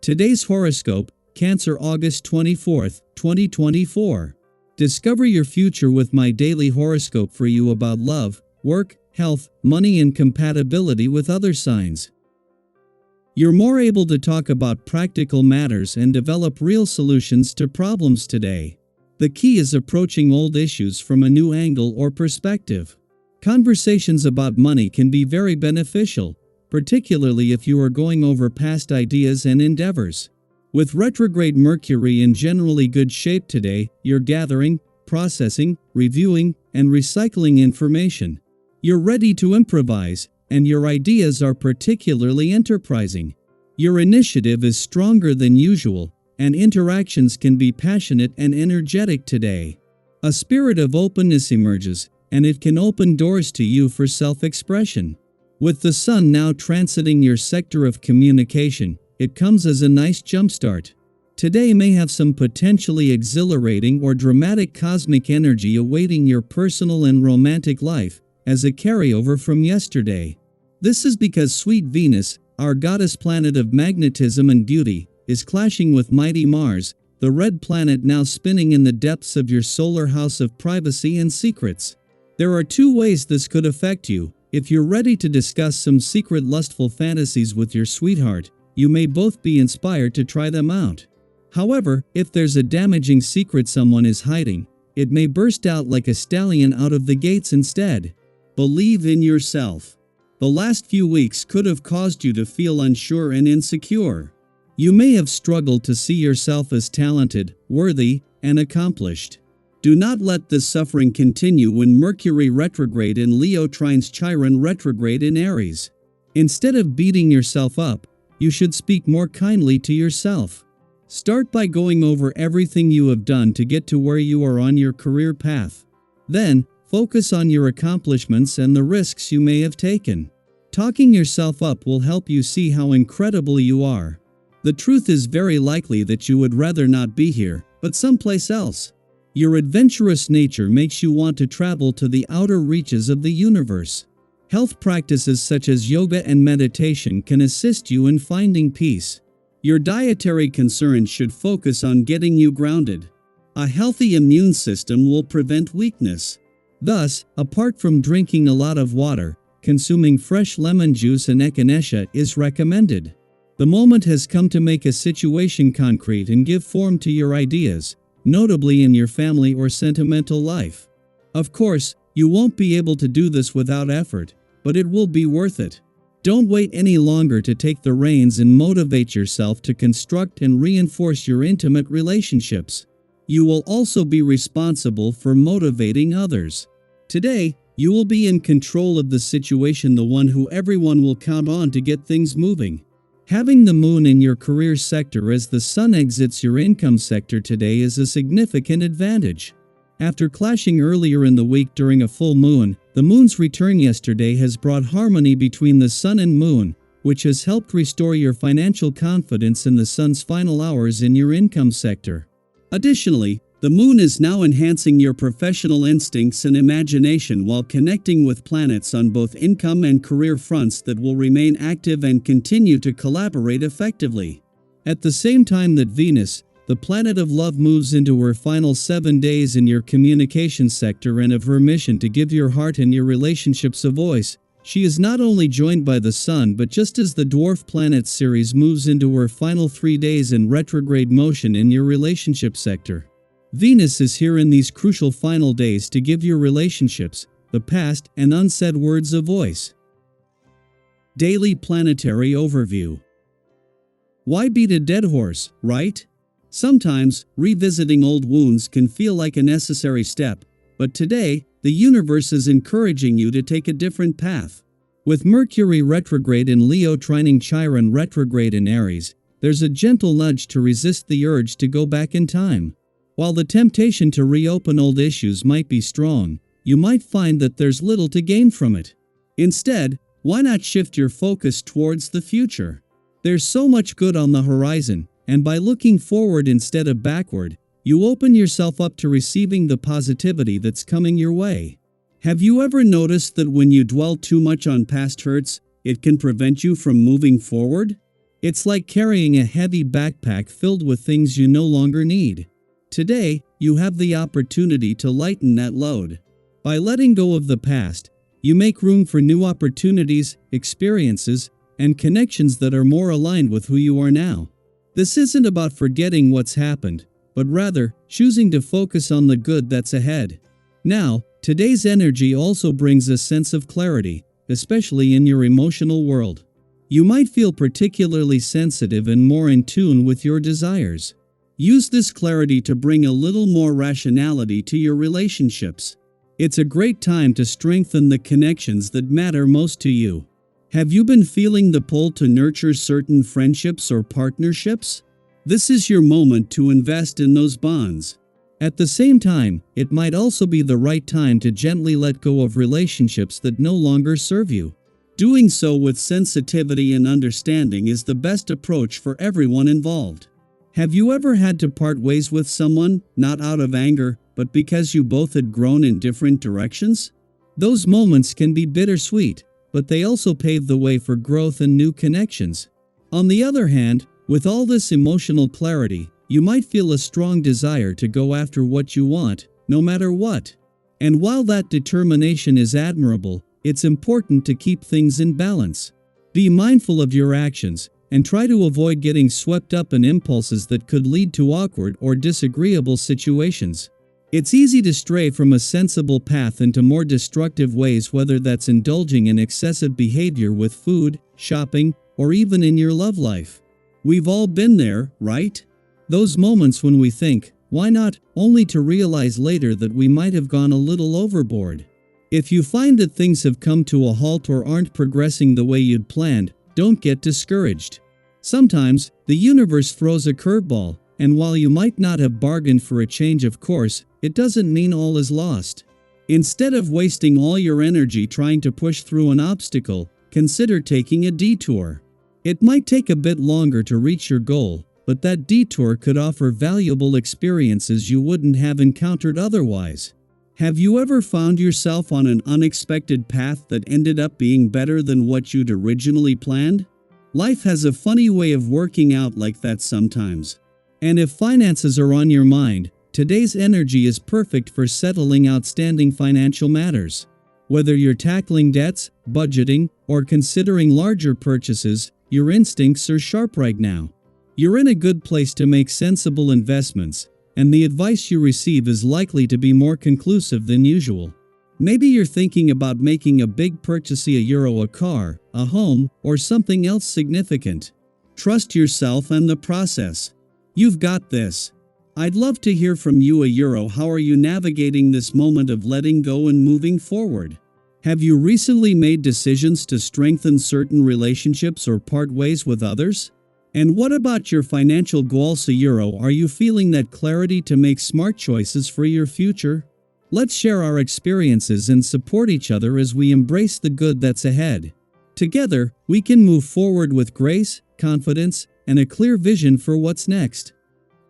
Today's horoscope, Cancer August 24th, 2024. Discover your future with my daily horoscope for you about love, work, health, money and compatibility with other signs. You're more able to talk about practical matters and develop real solutions to problems today. The key is approaching old issues from a new angle or perspective. Conversations about money can be very beneficial, particularly if you are going over past ideas and endeavors. With retrograde Mercury in generally good shape today, you're gathering, processing, reviewing, and recycling information. You're ready to improvise, and your ideas are particularly enterprising. Your initiative is stronger than usual, and interactions can be passionate and energetic today. A spirit of openness emerges, and it can open doors to you for self-expression. With the sun now transiting your sector of communication, it comes as a nice jumpstart. Today may have some potentially exhilarating or dramatic cosmic energy awaiting your personal and romantic life, as a carryover from yesterday. This is because sweet Venus, our goddess planet of magnetism and beauty, is clashing with mighty Mars, the red planet now spinning in the depths of your solar house of privacy and secrets. There are two ways this could affect you. If you're ready to discuss some secret lustful fantasies with your sweetheart, you may both be inspired to try them out. However, if there's a damaging secret someone is hiding, it may burst out like a stallion out of the gates instead. Believe in yourself. The last few weeks could have caused you to feel unsure and insecure. You may have struggled to see yourself as talented, worthy, and accomplished. Do not let this suffering continue when Mercury retrograde in Leo trines Chiron retrograde in Aries. Instead of beating yourself up, you should speak more kindly to yourself. Start by going over everything you have done to get to where you are on your career path. Then, focus on your accomplishments and the risks you may have taken. Talking yourself up will help you see how incredible you are. The truth is very likely that you would rather not be here, but someplace else. Your adventurous nature makes you want to travel to the outer reaches of the universe. Health practices such as yoga and meditation can assist you in finding peace. Your dietary concerns should focus on getting you grounded. A healthy immune system will prevent weakness. Thus, apart from drinking a lot of water, consuming fresh lemon juice and echinacea is recommended. The moment has come to make a situation concrete and give form to your ideas, notably in your family or sentimental life. Of course, you won't be able to do this without effort, but it will be worth it. Don't wait any longer to take the reins and motivate yourself to construct and reinforce your intimate relationships. You will also be responsible for motivating others. Today, you will be in control of the situation, the one who everyone will count on to get things moving. Having the moon in your career sector as the sun exits your income sector today is a significant advantage. After clashing earlier in the week during a full moon, the moon's return yesterday has brought harmony between the sun and moon, which has helped restore your financial confidence in the sun's final hours in your income sector. Additionally, the moon is now enhancing your professional instincts and imagination while connecting with planets on both income and career fronts that will remain active and continue to collaborate effectively. At the same time that Venus, the planet of love, moves into her final 7 days in your communication sector and of her mission to give your heart and your relationships a voice, she is not only joined by the sun, but just as the dwarf planet Ceres moves into her final 3 days in retrograde motion in your relationship sector. Venus is here in these crucial final days to give your relationships, the past, and unsaid words a voice. Daily Planetary Overview. Why beat a dead horse, right? Sometimes, revisiting old wounds can feel like a necessary step, but today, the universe is encouraging you to take a different path. With Mercury retrograde in Leo trining Chiron retrograde in Aries, there's a gentle nudge to resist the urge to go back in time. While the temptation to reopen old issues might be strong, you might find that there's little to gain from it. Instead, why not shift your focus towards the future? There's so much good on the horizon, and by looking forward instead of backward, you open yourself up to receiving the positivity that's coming your way. Have you ever noticed that when you dwell too much on past hurts, it can prevent you from moving forward? It's like carrying a heavy backpack filled with things you no longer need. Today, you have the opportunity to lighten that load. By letting go of the past, you make room for new opportunities, experiences, and connections that are more aligned with who you are now. This isn't about forgetting what's happened, but rather choosing to focus on the good that's ahead. Now, today's energy also brings a sense of clarity, especially in your emotional world. You might feel particularly sensitive and more in tune with your desires. Use this clarity to bring a little more rationality to your relationships. It's a great time to strengthen the connections that matter most to you. Have you been feeling the pull to nurture certain friendships or partnerships? This is your moment to invest in those bonds. At the same time, it might also be the right time to gently let go of relationships that no longer serve you. Doing so with sensitivity and understanding is the best approach for everyone involved. Have you ever had to part ways with someone, not out of anger, but because you both had grown in different directions? Those moments can be bittersweet, but they also pave the way for growth and new connections. On the other hand, with all this emotional clarity, you might feel a strong desire to go after what you want, no matter what. And while that determination is admirable, it's important to keep things in balance. Be mindful of your actions, and try to avoid getting swept up in impulses that could lead to awkward or disagreeable situations. It's easy to stray from a sensible path into more destructive ways, whether that's indulging in excessive behavior with food, shopping, or even in your love life. We've all been there, right? Those moments when we think, why not, only to realize later that we might have gone a little overboard. If you find that things have come to a halt or aren't progressing the way you'd planned, don't get discouraged. Sometimes, the universe throws a curveball, and while you might not have bargained for a change of course, it doesn't mean all is lost. Instead of wasting all your energy trying to push through an obstacle, consider taking a detour. It might take a bit longer to reach your goal, but that detour could offer valuable experiences you wouldn't have encountered otherwise. Have you ever found yourself on an unexpected path that ended up being better than what you'd originally planned? Life has a funny way of working out like that sometimes. And if finances are on your mind, today's energy is perfect for settling outstanding financial matters. Whether you're tackling debts, budgeting, or considering larger purchases, your instincts are sharp right now. You're in a good place to make sensible investments, and the advice you receive is likely to be more conclusive than usual. Maybe you're thinking about making a big purchase, a car, a home, or something else significant. Trust yourself and the process. You've got this. I'd love to hear from you. How are you navigating this moment of letting go and moving forward? Have you recently made decisions to strengthen certain relationships or part ways with others? And what about your financial goals? Are you feeling that clarity to make smart choices for your future? Let's share our experiences and support each other as we embrace the good that's ahead. Together, we can move forward with grace, confidence, and a clear vision for what's next.